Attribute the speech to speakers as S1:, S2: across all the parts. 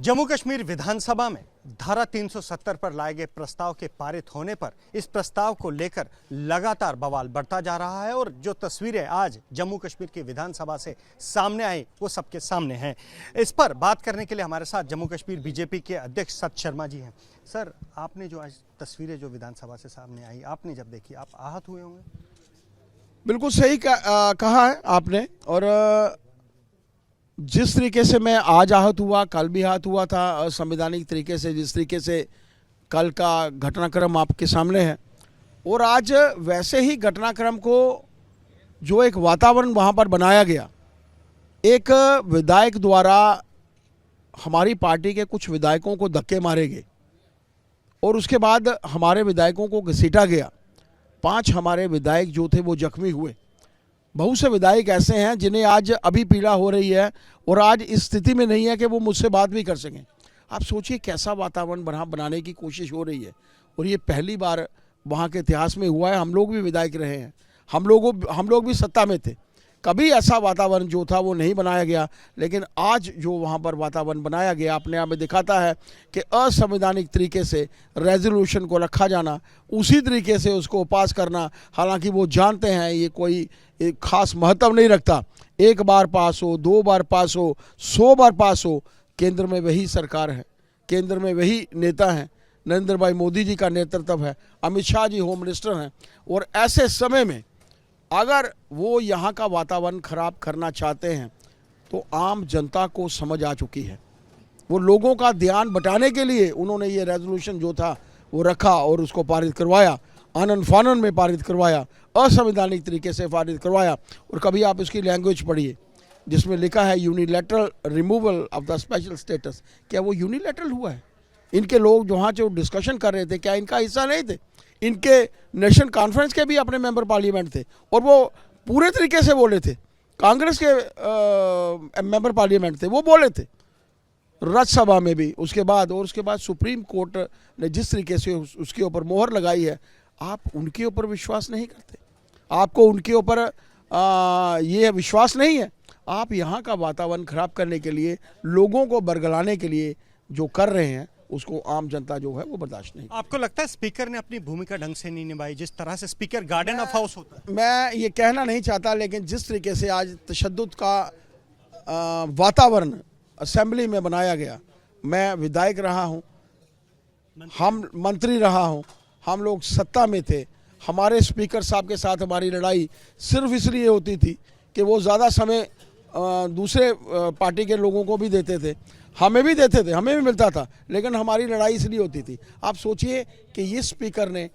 S1: जम्मू कश्मीर विधानसभा में धारा 370 पर लाए गए प्रस्ताव के पारित होने पर इस प्रस्ताव को लेकर लगातार बवाल बढ़ता जा रहा है और जो तस्वीरें आज जम्मू कश्मीर की विधानसभा से सामने आई वो सबके सामने हैं। इस पर बात करने के लिए हमारे साथ जम्मू कश्मीर बीजेपी के अध्यक्ष सत शर्मा जी हैं। सर, आपने जो आज तस्वीरें जो विधानसभा से सामने आई, आपने जब देखी, आप आहत हुए होंगे?
S2: बिल्कुल सही कहा है आपने। और जिस तरीके से मैं आज आहत हुआ, कल भी आहत हुआ था असंवैधानिक तरीके से, जिस तरीके से कल का घटनाक्रम आपके सामने है, और आज वैसे ही घटनाक्रम को जो एक वातावरण वहाँ पर बनाया गया, एक विधायक द्वारा हमारी पार्टी के कुछ विधायकों को धक्के मारे गए और उसके बाद हमारे विधायकों को घसीटा गया। 5 हमारे विधायक जो थे वो जख्मी हुए। बहुत से विधायक ऐसे हैं जिन्हें आज अभी पीड़ा हो रही है और आज इस स्थिति में नहीं है कि वो मुझसे बात भी कर सकें। आप सोचिए कैसा वातावरण बनाने की कोशिश हो रही है, और ये पहली बार वहाँ के इतिहास में हुआ है। हम लोग भी विधायक रहे हैं, हम लोग भी सत्ता में थे, कभी ऐसा वातावरण जो था वो नहीं बनाया गया। लेकिन आज जो वहाँ पर वातावरण बनाया गया अपने आप में दिखाता है कि असंवैधानिक तरीके से रेजोल्यूशन को रखा जाना, उसी तरीके से उसको पास करना, हालांकि वो जानते हैं ये कोई एक खास महत्व नहीं रखता। 1 बार पास हो, 2 बार पास हो, 100 बार पास हो, केंद्र में वही सरकार है, केंद्र में वही नेता हैं, नरेंद्र भाई मोदी जी का नेतृत्व है, अमित शाह जी होम मिनिस्टर हैं। और ऐसे समय में अगर वो यहाँ का वातावरण खराब करना चाहते हैं तो आम जनता को समझ आ चुकी है। वो लोगों का ध्यान बटाने के लिए उन्होंने ये रेजोल्यूशन जो था वो रखा और उसको पारित करवाया, आनन फानन में पारित करवाया, असंवैधानिक तरीके से पारित करवाया। और कभी आप इसकी लैंग्वेज पढ़िए जिसमें लिखा है unilateral removal of the special status. क्या वो यूनिलैटरल हुआ है? इनके लोग जहाँ जो डिस्कशन कर रहे थे, क्या इनका हिस्सा नहीं थे? इनके नेशनल कॉन्फ्रेंस के भी अपने मेंबर पार्लियामेंट थे और वो पूरे तरीके से बोले थे। कांग्रेस के मेंबर पार्लियामेंट थे, वो बोले थे राज्यसभा में भी। उसके बाद सुप्रीम कोर्ट ने जिस तरीके से उसके ऊपर मोहर लगाई है, आप उनके ऊपर विश्वास नहीं करते, आपको उनके ऊपर ये विश्वास नहीं है। आप यहाँ का वातावरण खराब करने के लिए, लोगों को बरगलाने के लिए जो कर रहे हैं, उसको आम जनता जो है वो बर्दाश्त नहीं।
S1: आपको लगता है स्पीकर ने अपनी भूमिका ढंग से नहीं निभाई? जिस तरह से स्पीकर गार्डन ऑफ हाउस होता है,
S2: मैं ये कहना नहीं चाहता, लेकिन जिस तरीके से आज तशद्दुद का वातावरण असेंबली में बनाया गया, मैं विधायक रहा हूँ, हम मंत्री रहा हूँ, हम लोग सत्ता में थे, हमारे स्पीकर साहब के साथ हमारी लड़ाई सिर्फ इसलिए होती थी कि वो ज़्यादा समय दूसरे पार्टी के लोगों को भी देते थे, हमें भी देते थे, हमें भी मिलता था, लेकिन हमारी लड़ाई इसलिए होती थी। आप सोचिए कि ये स्पीकर ने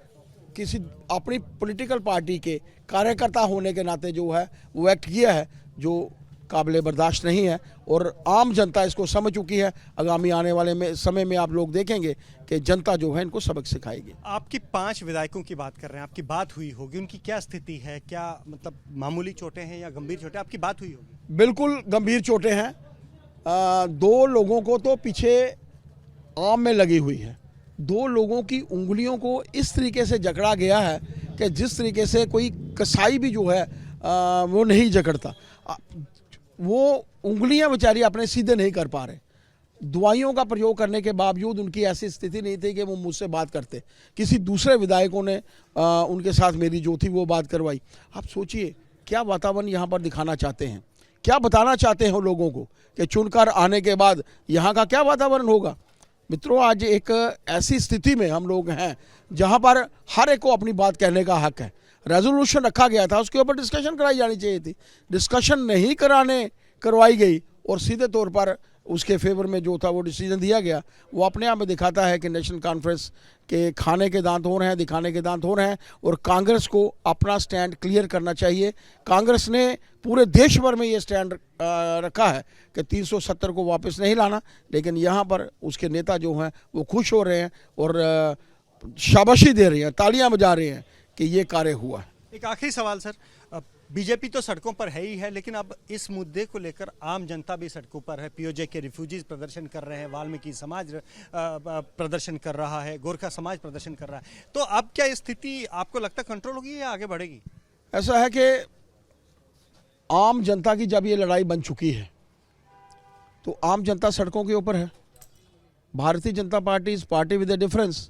S2: किसी अपनी पॉलिटिकल पार्टी के कार्यकर्ता होने के नाते जो है वो एक्ट किया है, जो काबिल बर्दाश्त नहीं है। और आम जनता इसको समझ चुकी है। आगामी आने वाले समय में आप लोग देखेंगे कि जनता जो है इनको सबक सिखाएगी।
S1: आपकी 5 विधायकों की बात कर रहे हैं, आपकी बात हुई होगी, उनकी क्या स्थिति है? क्या मतलब मामूली चोटें हैं या गंभीर चोटें? आपकी बात हुई होगी?
S2: बिल्कुल गंभीर चोटें हैं। 2 लोगों को तो पीछे आम में लगी हुई है, 2 लोगों की उंगलियों को इस तरीके से जकड़ा गया है कि जिस तरीके से कोई कसाई भी जो है वो नहीं जकड़ता। वो उंगलियां बेचारी अपने सीधे नहीं कर पा रहे। दवाइयों का प्रयोग करने के बावजूद उनकी ऐसी स्थिति नहीं थी कि वो मुझसे बात करते। किसी दूसरे विधायकों ने उनके साथ मेरी जो थी वो बात करवाई। आप सोचिए क्या वातावरण यहाँ पर दिखाना चाहते हैं, क्या बताना चाहते हैं लोगों को कि चुनकर आने के बाद यहाँ का क्या वातावरण होगा। मित्रों, आज एक ऐसी स्थिति में हम लोग हैं जहाँ पर हर एक को अपनी बात कहने का हक है। रेजोल्यूशन रखा गया था, उसके ऊपर डिस्कशन कराई जानी चाहिए थी, डिस्कशन नहीं करवाई गई और सीधे तौर पर उसके फेवर में जो था वो डिसीजन दिया गया। वो अपने आप में दिखाता है कि नेशनल कॉन्फ्रेंस के खाने के दांत हो रहे हैं, दिखाने के दांत हो रहे हैं। और कांग्रेस को अपना स्टैंड क्लियर करना चाहिए। कांग्रेस ने पूरे देश भर में ये स्टैंड रखा है कि 370 को वापस नहीं लाना, लेकिन यहाँ पर उसके नेता जो हैं वो खुश हो रहे हैं और शाबाशी दे रहे हैं, तालियां बजा रहे हैं कि ये कार्य हुआ है।
S1: एक आखिरी सवाल सर, बीजेपी तो सड़कों पर है ही है, लेकिन अब इस मुद्दे को लेकर आम जनता भी सड़कों पर है। पीओजे के रिफ्यूजीज प्रदर्शन कर रहे हैं, वाल्मीकि समाज प्रदर्शन कर रहा है, गोरखा समाज प्रदर्शन कर रहा है। तो अब क्या स्थिति आपको लगता है कंट्रोल होगी या आगे बढ़ेगी?
S2: ऐसा है कि आम जनता की जब ये लड़ाई बन चुकी है तो आम जनता सड़कों के ऊपर है। Bharatiya Janata party is party with A difference.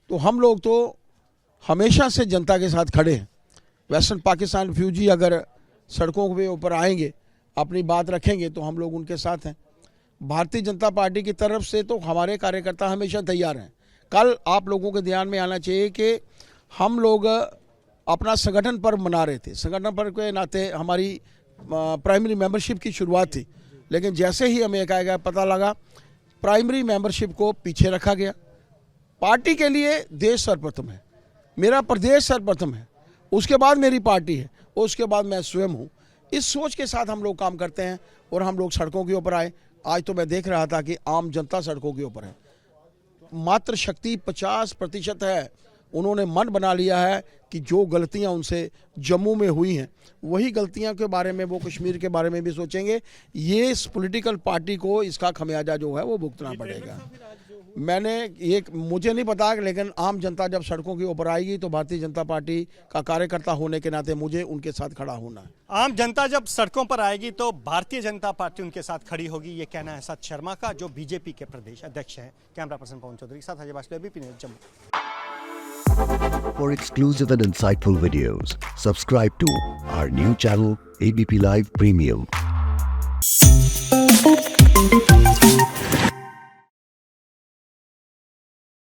S2: तो हम लोग तो हमेशा से जनता के साथ खड़े हैं। वेस्टर्न पाकिस्तान रिफ्यूजी अगर सड़कों के ऊपर आएंगे, अपनी बात रखेंगे, तो हम लोग उनके साथ हैं। भारतीय जनता पार्टी की तरफ से तो हमारे कार्यकर्ता हमेशा तैयार हैं। कल आप लोगों के ध्यान में आना चाहिए कि हम लोग अपना संगठन पर्व मना रहे थे। संगठन पर्व के नाते हमारी प्राइमरी मेंबरशिप की शुरुआत थी, लेकिन जैसे ही हमें एकाएक पता लगा, प्राइमरी मेंबरशिप को पीछे रखा गया। पार्टी के लिए देश सर्वप्रथम है, मेरा प्रदेश सर्वप्रथम है, उसके बाद मेरी पार्टी है, उसके बाद मैं स्वयं हूँ। इस सोच के साथ हम लोग काम करते हैं और हम लोग सड़कों के ऊपर आए। आज तो मैं देख रहा था कि आम जनता सड़कों के ऊपर है। मात्र शक्ति 50% है। उन्होंने मन बना लिया है कि जो गलतियां उनसे जम्मू में हुई हैं, वही गलतियां के बारे में वो कश्मीर के बारे में भी सोचेंगे। ये इस पॉलिटिकल पार्टी को इसका खमियाजा जो है वो भुगतना पड़ेगा। मैंने ये मुझे नहीं पता, लेकिन आम जनता जब सड़कों के ऊपर आएगी तो भारतीय जनता पार्टी का कार्यकर्ता होने के नाते मुझे उनके साथ खड़ा होना है।
S1: आम जनता जब सड़कों पर आएगी तो भारतीय जनता पार्टी उनके साथ खड़ी होगी, ये कहना है सत शर्मा का, जो बीजेपी के प्रदेश अध्यक्ष हैं। कैमरा पर्सन पवन चौधरी के साथ Ajay Baskel, ABP news, Jammu.
S3: For exclusive and insightful videos, subscribe to our new channel ABP Live Premium.